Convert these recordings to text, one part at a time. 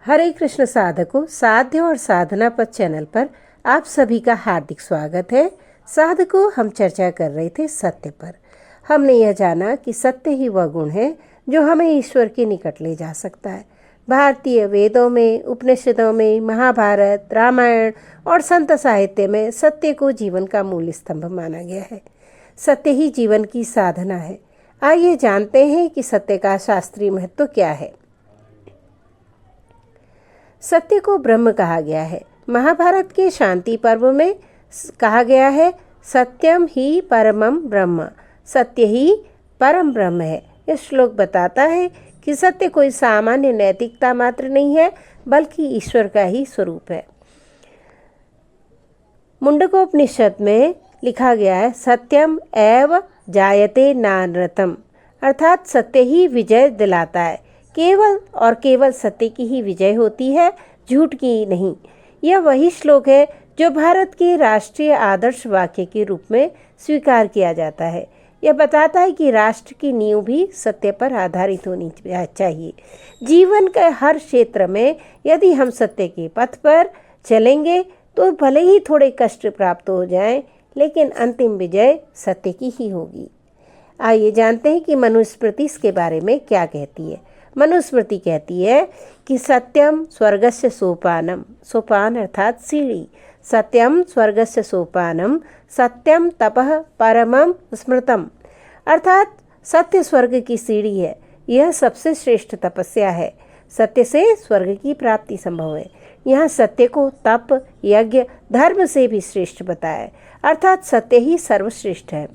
हरे कृष्ण साधकों, साध्य और साधना पथ चैनल पर आप सभी का हार्दिक स्वागत है। साधकों, हम चर्चा कर रहे थे सत्य पर। हमने यह जाना कि सत्य ही वह गुण है जो हमें ईश्वर के निकट ले जा सकता है। भारतीय वेदों में, उपनिषदों में, महाभारत, रामायण और संत साहित्य में सत्य को जीवन का मूल स्तंभ माना गया है। सत्य ही जीवन की साधना है। आइए जानते हैं कि सत्य का शास्त्रीय महत्व क्या है। सत्य को ब्रह्म कहा गया है। महाभारत के शांति पर्व में कहा गया है, सत्यम ही परमम ब्रह्म, सत्य ही परम ब्रह्म है। यह श्लोक बताता है कि सत्य कोई सामान्य नैतिकता मात्र नहीं है, बल्कि ईश्वर का ही स्वरूप है। मुंडकोपनिषद में लिखा गया है, सत्यम एव जायते नानृतम, अर्थात सत्य ही विजय दिलाता है। केवल और केवल सत्य की ही विजय होती है, झूठ की नहीं। यह वही श्लोक है जो भारत के राष्ट्रीय आदर्श वाक्य के रूप में स्वीकार किया जाता है। यह बताता है कि राष्ट्र की नींव भी सत्य पर आधारित होनी चाहिए। जीवन के हर क्षेत्र में यदि हम सत्य के पथ पर चलेंगे तो भले ही थोड़े कष्ट प्राप्त हो जाएं, लेकिन अंतिम विजय सत्य की ही होगी। आइए जानते हैं कि मनुस्मृति इसके बारे में क्या कहती है। मनुस्मृति कहती है कि सत्यम स्वर्गस्य सोपानम, सोपान अर्थात सीढ़ी, सत्यम स्वर्गस्य सोपानम, सत्यम तपः परमम स्मृतम, अर्थात सत्य स्वर्ग की सीढ़ी है। यह सबसे श्रेष्ठ तपस्या है। सत्य से स्वर्ग की प्राप्ति संभव है। यहाँ सत्य को तप, यज्ञ, धर्म से भी श्रेष्ठ बताया है, अर्थात सत्य ही सर्वश्रेष्ठ है।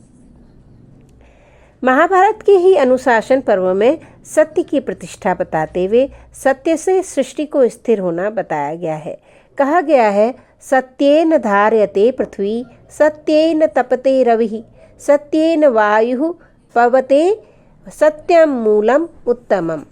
महाभारत के ही अनुशासन पर्व में सत्य की प्रतिष्ठा बताते हुए सत्य से सृष्टि को स्थिर होना बताया गया है। कहा गया है, सत्येन धार्यते पृथ्वी, सत्येन तपते रविः, सत्येन वायुः पवते, सत्यम मूलम उत्तमम।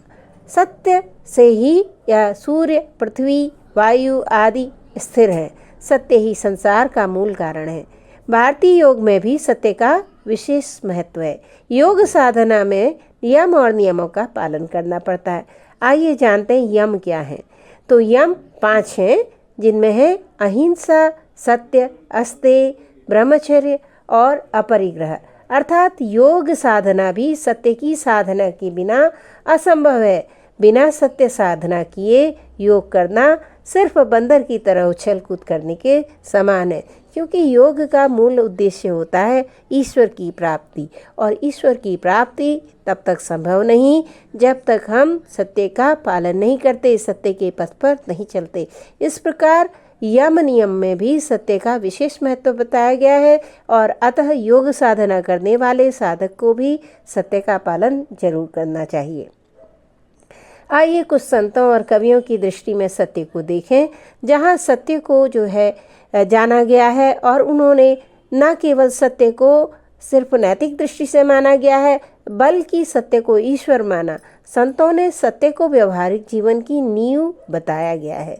सत्य से ही यह सूर्य, पृथ्वी, वायु आदि स्थिर है। सत्य ही संसार का मूल कारण है। भारतीय योग में भी सत्य का विशेष महत्व है। योग साधना में यम और नियमों का पालन करना पड़ता है। आइए जानते हैं यम क्या है। तो यम 5 हैं, जिनमें है अहिंसा, सत्य, अस्तेय, ब्रह्मचर्य और अपरिग्रह। अर्थात योग साधना भी सत्य की साधना के बिना असंभव है। बिना सत्य साधना किए योग करना सिर्फ बंदर की तरह उछल कूद करने के समान है, क्योंकि योग का मूल उद्देश्य होता है ईश्वर की प्राप्ति, और ईश्वर की प्राप्ति तब तक संभव नहीं जब तक हम सत्य का पालन नहीं करते, सत्य के पथ पर नहीं चलते। इस प्रकार यम नियम में भी सत्य का विशेष महत्व बताया गया है, और अतः योग साधना करने वाले साधक को भी सत्य का पालन जरूर करना चाहिए। आइए कुछ संतों और कवियों की दृष्टि में सत्य को देखें, जहाँ सत्य को जो है जाना गया है, और उन्होंने न केवल सत्य को सिर्फ नैतिक दृष्टि से माना गया है, बल्कि सत्य को ईश्वर माना। संतों ने सत्य को व्यवहारिक जीवन की नींव बताया गया है।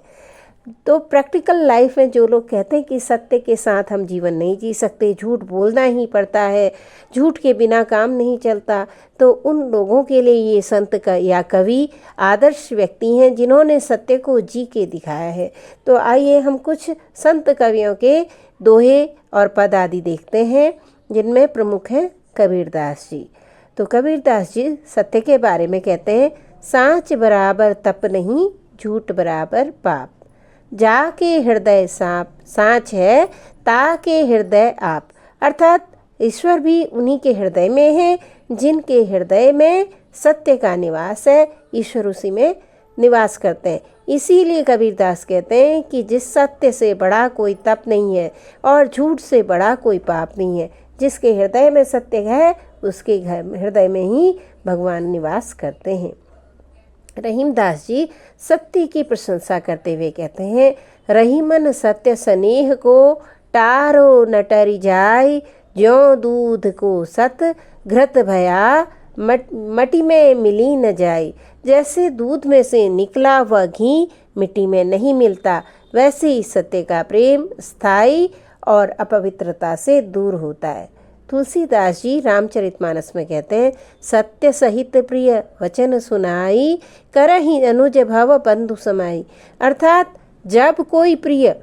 तो प्रैक्टिकल लाइफ में जो लोग कहते हैं कि सत्य के साथ हम जीवन नहीं जी सकते, झूठ बोलना ही पड़ता है, झूठ के बिना काम नहीं चलता, तो उन लोगों के लिए ये संत या कवि आदर्श व्यक्ति हैं, जिन्होंने सत्य को जी के दिखाया है। तो आइए हम कुछ संत कवियों के दोहे और पद आदि देखते हैं, जिनमें प्रमुख हैं कबीरदास जी। तो कबीरदास जी सत्य के बारे में कहते हैं, सांच बराबर तप नहीं, झूठ बराबर पाप, जाके हृदय सांच है, ताके हृदय आप। अर्थात ईश्वर भी उन्हीं के हृदय में है, जिनके हृदय में सत्य का निवास है। ईश्वर उसी में निवास करते हैं। इसीलिए कबीरदास कहते हैं कि जिस सत्य से बड़ा कोई तप नहीं है और झूठ से बड़ा कोई पाप नहीं है। जिसके हृदय में सत्य है, उसके हृदय में ही भगवान निवास करते हैं। रहीमदास जी सत्य की प्रशंसा करते हुए कहते हैं, रहीमन सत्य स्नेह को, टारो न टरि जाय, ज्यों दूध को सत, घृत भया मटी में मिली न जाए। जैसे दूध में से निकला हुआ घी मिट्टी में नहीं मिलता, वैसे ही सत्य का प्रेम स्थायी और अपवित्रता से दूर होता है। तुलसीदास जी रामचरितमानस में कहते हैं, सत्य सहित प्रिय वचन सुनाई, करहि अनुज भव बंधु समाई। अर्थात जब कोई प्रिय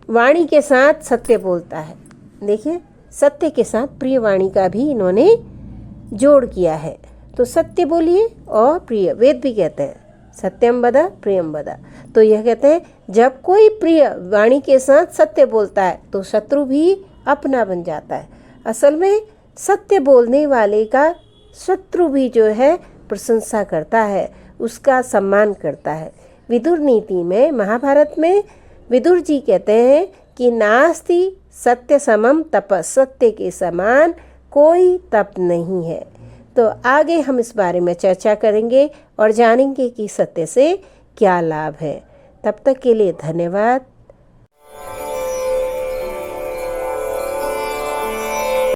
वाणी के साथ सत्य बोलता है, देखिए सत्य के साथ प्रिय वाणी का भी इन्होंने जोड़ किया है। तो सत्य बोलिए और प्रिय, वेद भी कहते हैं सत्यम वद प्रियम वद। तो यह कहते हैं जब कोई प्रिय वाणी के साथ सत्य बोलता है तो शत्रु भी अपना बन जाता है। असल में सत्य बोलने वाले का शत्रु भी जो है प्रशंसा करता है, उसका सम्मान करता है। विदुर नीति में, महाभारत में विदुर जी कहते हैं कि नास्ति सत्य समम तप, सत्य के समान कोई तप नहीं है। तो आगे हम इस बारे में चर्चा करेंगे और जानेंगे कि सत्य से क्या लाभ है। तब तक के लिए धन्यवाद।